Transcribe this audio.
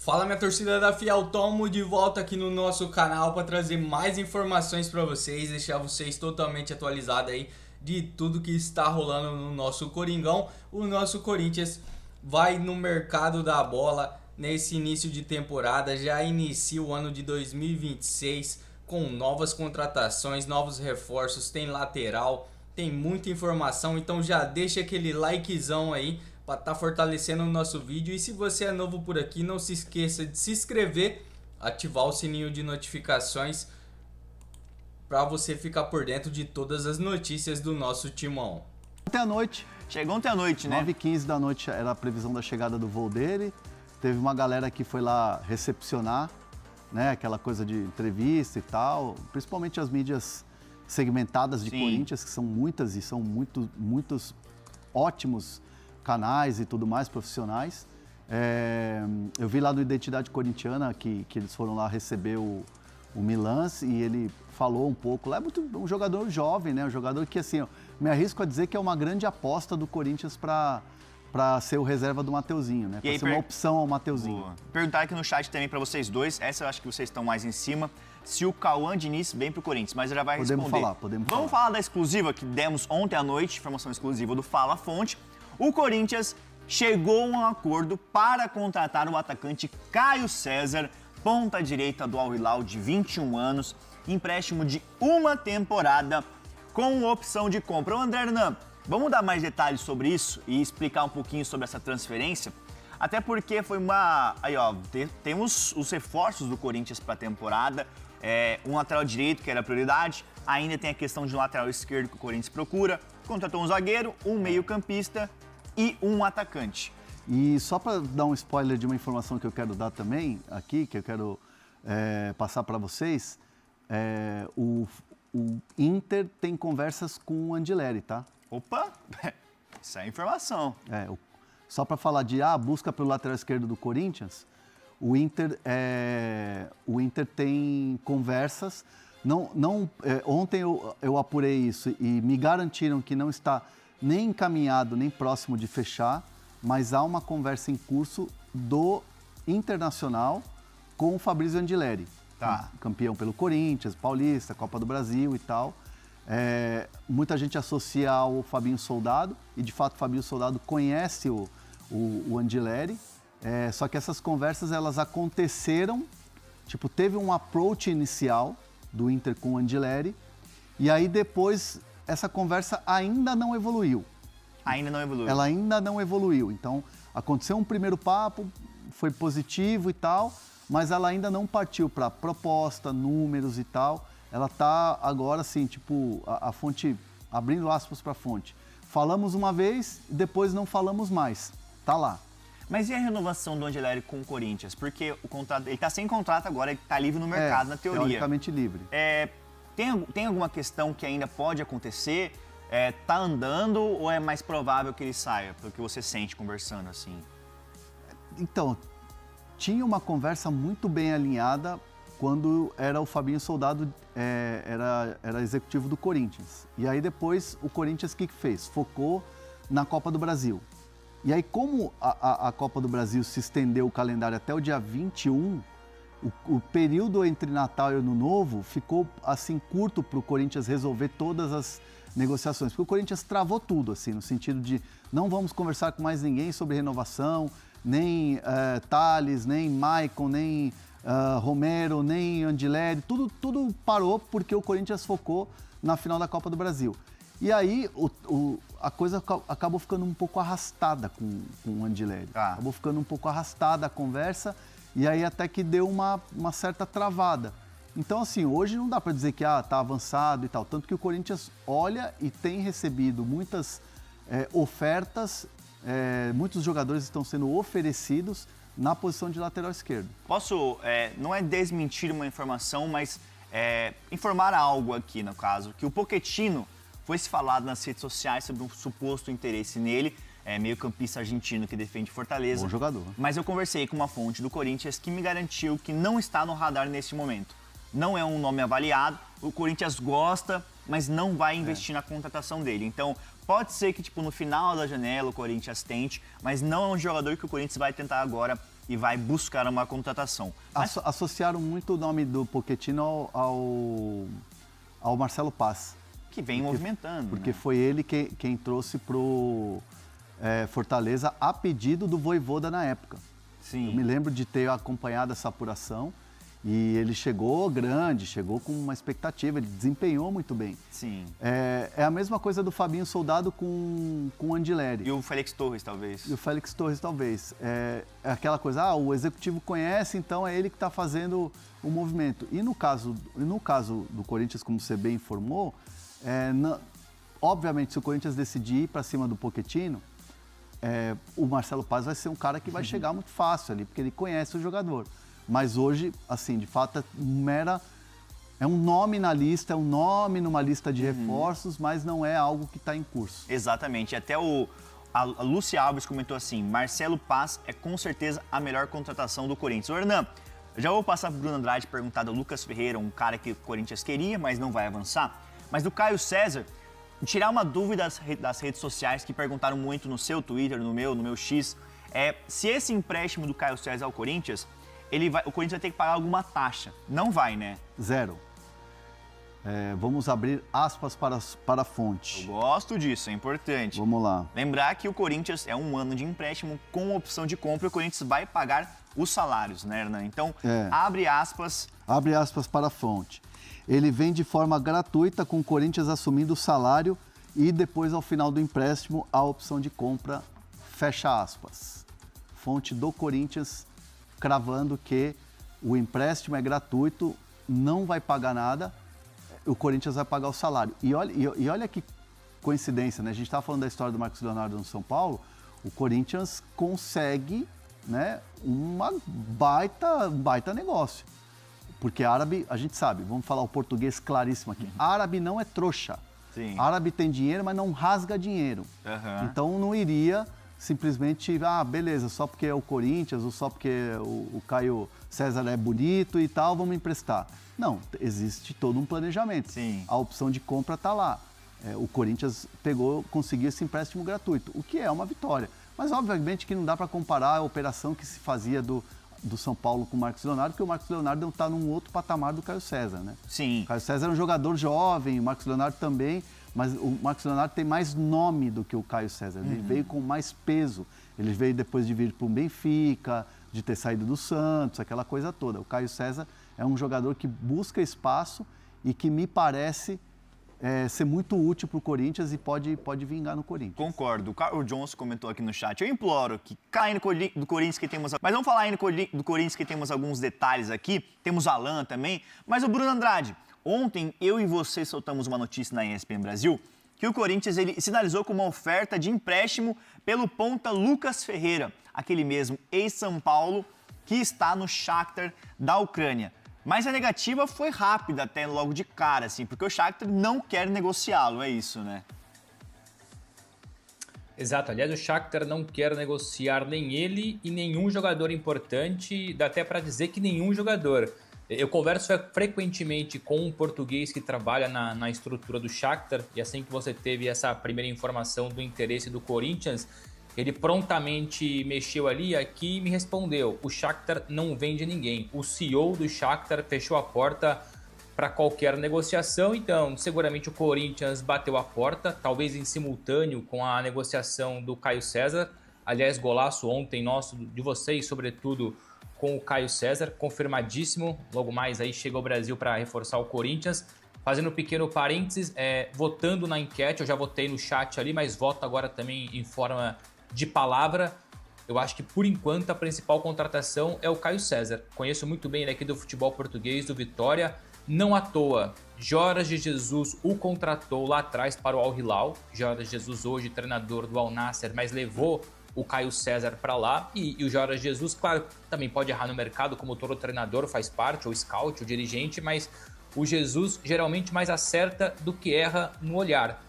Fala, minha torcida da Fiel, Tomo de volta aqui no nosso canal para trazer mais informações para vocês, deixar vocês totalmente atualizados aí de tudo que está rolando no nosso Coringão. O nosso Corinthians vai no mercado da bola nesse início de temporada, já inicia o ano de 2026 com novas contratações, novos reforços, tem lateral, tem muita informação, então já deixa aquele likezão aí para estar fortalecendo o nosso vídeo. E se você é novo por aqui, não se esqueça de se inscrever, ativar o sininho de notificações para você ficar por dentro de todas as notícias do nosso timão. Ontem à noite. Chegou ontem à noite, né? 9h15 da noite era a previsão da chegada do voo dele. Teve uma galera que foi lá recepcionar, né? Aquela coisa de entrevista e tal. Principalmente as mídias segmentadas de Corinthians, que são muitas e são muitos ótimos canais e tudo mais, profissionais. Eu vi lá no Identidade Corintiana que eles foram lá receber o Milans e ele falou um pouco. Lá é um jogador jovem, né? Um jogador que, assim, eu me arrisco a dizer que é uma grande aposta do Corinthians para ser o reserva do Mateuzinho, né? Para ser uma opção ao Mateuzinho. Boa. Perguntar aqui no chat também para vocês dois, essa eu acho que vocês estão mais em cima, se o Cauã Diniz vem pro Corinthians, mas já vai responder. Podemos falar da exclusiva que demos ontem à noite, informação exclusiva do Fala Fonte. O Corinthians chegou a um acordo para contratar o atacante Caio César, ponta direita do Al Hilal, de 21 anos, empréstimo de uma temporada com opção de compra. Ô André Hernan, vamos dar mais detalhes sobre isso e explicar um pouquinho sobre essa transferência? Até porque foi uma... Aí, ó, temos os reforços do Corinthians para a temporada, um lateral direito, que era a prioridade, ainda tem a questão de um lateral esquerdo que o Corinthians procura, contratou um zagueiro, um meio-campista e um atacante. E só para dar um spoiler de uma informação que eu quero dar também aqui, que eu quero passar para vocês, o Inter tem conversas com o Andileri, tá? Opa, isso é informação. Só para falar de busca pelo lateral esquerdo do Corinthians, o Inter tem conversas. Ontem eu apurei isso e me garantiram que não está nem encaminhado, nem próximo de fechar, mas há uma conversa em curso do Internacional com o Fabrício Andileri, campeão pelo Corinthians, Paulista, Copa do Brasil e tal. Muita gente associa ao Fabinho Soldado, e de fato o Fabinho Soldado conhece o Andileri, só que essas conversas elas aconteceram, teve um approach inicial do Inter com o Andileri, e aí depois essa conversa ainda não evoluiu. Ainda não evoluiu. Ela ainda não evoluiu. Então, aconteceu um primeiro papo, foi positivo e tal, mas ela ainda não partiu para proposta, números e tal. Ela está agora, assim, a fonte, abrindo aspas para a fonte. Falamos uma vez, depois não falamos mais. Tá lá. Mas e a renovação do Andileri com o Corinthians? Porque o contrato, ele está sem contrato agora, ele está livre no mercado, na teoria. Teoricamente livre. Tem alguma questão que ainda pode acontecer? Tá andando ou é mais provável que ele saia? Pelo que você sente conversando assim? Então, tinha uma conversa muito bem alinhada quando era o Fabinho Soldado, era executivo do Corinthians. E aí depois o Corinthians o que fez? Focou na Copa do Brasil. E aí como a Copa do Brasil se estendeu o calendário até o dia 21, o período entre Natal e Ano Novo ficou assim curto para o Corinthians resolver todas as negociações, porque o Corinthians travou tudo, assim, no sentido de não vamos conversar com mais ninguém sobre renovação, nem Thales, nem Maicon, nem Romero, nem Andileri, tudo parou porque o Corinthians focou na final da Copa do Brasil. E aí a coisa acabou ficando um pouco arrastada com o Andileri. Acabou ficando um pouco arrastada a conversa, e aí até que deu uma certa travada. Então, assim, hoje não dá para dizer que tá avançado e tal. Tanto que o Corinthians olha e tem recebido muitas ofertas, muitos jogadores estão sendo oferecidos na posição de lateral esquerdo. Posso, não é desmentir uma informação, mas informar algo aqui, no caso, que o Pochettino foi se falado nas redes sociais sobre um suposto interesse nele, meio-campista argentino que defende Fortaleza. Bom jogador. Mas eu conversei com uma fonte do Corinthians que me garantiu que não está no radar neste momento. Não é um nome avaliado, o Corinthians gosta, mas não vai investir na contratação dele. Então, pode ser que no final da janela o Corinthians tente, mas não é um jogador que o Corinthians vai tentar agora e vai buscar uma contratação. Associaram muito o nome do Pochettino ao Marcelo Paz. Que vem movimentando. Porque né? foi ele quem trouxe pro Fortaleza a pedido do Vojvoda na época. Sim. Eu me lembro de ter acompanhado essa apuração e ele chegou grande, chegou com uma expectativa, ele desempenhou muito bem. Sim. É a mesma coisa do Fabinho Soldado com o Andileri. E o Félix Torres, talvez. E o Félix Torres, talvez. É aquela coisa, o executivo conhece, então é ele que está fazendo o movimento. E no caso do Corinthians, como você bem informou, obviamente, se o Corinthians decidir ir para cima do Pochettino, o Marcelo Paz vai ser um cara que vai chegar muito fácil ali, porque ele conhece o jogador. Mas hoje, assim, de fato, é um nome na lista, é um nome numa lista de reforços, mas não é algo que está em curso. Exatamente. Até a Lúcia Alves comentou assim, Marcelo Paz é com certeza a melhor contratação do Corinthians. O Hernan, eu já vou passar para o Bruno Andrade perguntar do Lucas Ferreira, um cara que o Corinthians queria, mas não vai avançar. Mas do Caio César, tirar uma dúvida das redes sociais que perguntaram muito no seu Twitter, no meu X, se esse empréstimo do Caio César ao Corinthians, o Corinthians vai ter que pagar alguma taxa. Não vai, né? 0. Vamos abrir aspas para a fonte. Eu gosto disso, é importante. Vamos lá. Lembrar que o Corinthians é um ano de empréstimo com opção de compra e o Corinthians vai pagar os salários, né, Hernan? Então, abre aspas. Abre aspas para a fonte. Ele vem de forma gratuita com o Corinthians assumindo o salário e depois, ao final do empréstimo, a opção de compra, fecha aspas. Fonte do Corinthians cravando que o empréstimo é gratuito, não vai pagar nada, o Corinthians vai pagar o salário. E olha que coincidência, né? A gente estava falando da história do Marcos Leonardo no São Paulo, o Corinthians consegue, né, uma baita negócio. Porque árabe, a gente sabe, vamos falar o português claríssimo aqui, árabe não é trouxa. Sim. Árabe tem dinheiro, mas não rasga dinheiro. Então não iria simplesmente, beleza, só porque é o Corinthians ou só porque o Caio César é bonito e tal, vamos emprestar. Não, existe todo um planejamento. Sim. A opção de compra está lá. O Corinthians conseguiu esse empréstimo gratuito, o que é uma vitória. Mas obviamente que não dá para comparar a operação que se fazia do São Paulo com o Marcos Leonardo, porque o Marcos Leonardo não está num outro patamar do Caio César, né? Sim. O Caio César é um jogador jovem, o Marcos Leonardo também, mas o Marcos Leonardo tem mais nome do que o Caio César. Ele veio com mais peso. Ele veio depois de vir para o Benfica, de ter saído do Santos, aquela coisa toda. O Caio César é um jogador que busca espaço e que me parece ser muito útil para o Corinthians e pode vingar no Corinthians. Concordo. O Carlos Johnson comentou aqui no chat. Eu imploro que caia do Corinthians que temos... Mas vamos falar aí do Corinthians que temos alguns detalhes aqui. Temos Alan também. Mas o Bruno Andrade, ontem eu e você soltamos uma notícia na ESPN Brasil que o Corinthians ele sinalizou com uma oferta de empréstimo pelo ponta Lucas Ferreira, aquele mesmo ex-São Paulo que está no Shakhtar da Ucrânia. Mas a negativa foi rápida até logo de cara, assim, porque o Shakhtar não quer negociá-lo, é isso, né? Exato, aliás, o Shakhtar não quer negociar nem ele e nenhum jogador importante, dá até para dizer que nenhum jogador. Eu converso frequentemente com um português que trabalha na estrutura do Shakhtar, e assim que você teve essa primeira informação do interesse do Corinthians, ele prontamente mexeu ali aqui e me respondeu, o Shakhtar não vende ninguém. O CEO do Shakhtar fechou a porta para qualquer negociação, então seguramente o Corinthians bateu a porta, talvez em simultâneo com a negociação do Caio César. Aliás, golaço ontem nosso, de vocês, sobretudo com o Caio César, confirmadíssimo. Logo mais aí chega ao Brasil para reforçar o Corinthians. Fazendo um pequeno parênteses, votando na enquete, eu já votei no chat ali, mas voto agora também em forma de palavra. Eu acho que, por enquanto, a principal contratação é o Caio César. Conheço muito bem ele aqui do futebol português, do Vitória. Não à toa, Jorge Jesus o contratou lá atrás para o Al Hilal. Jorge Jesus hoje treinador do Al Nassr, mas levou o Caio César para lá. E o Jorge Jesus, claro, também pode errar no mercado, como todo treinador faz parte, ou scout, ou dirigente, mas o Jesus geralmente mais acerta do que erra no olhar.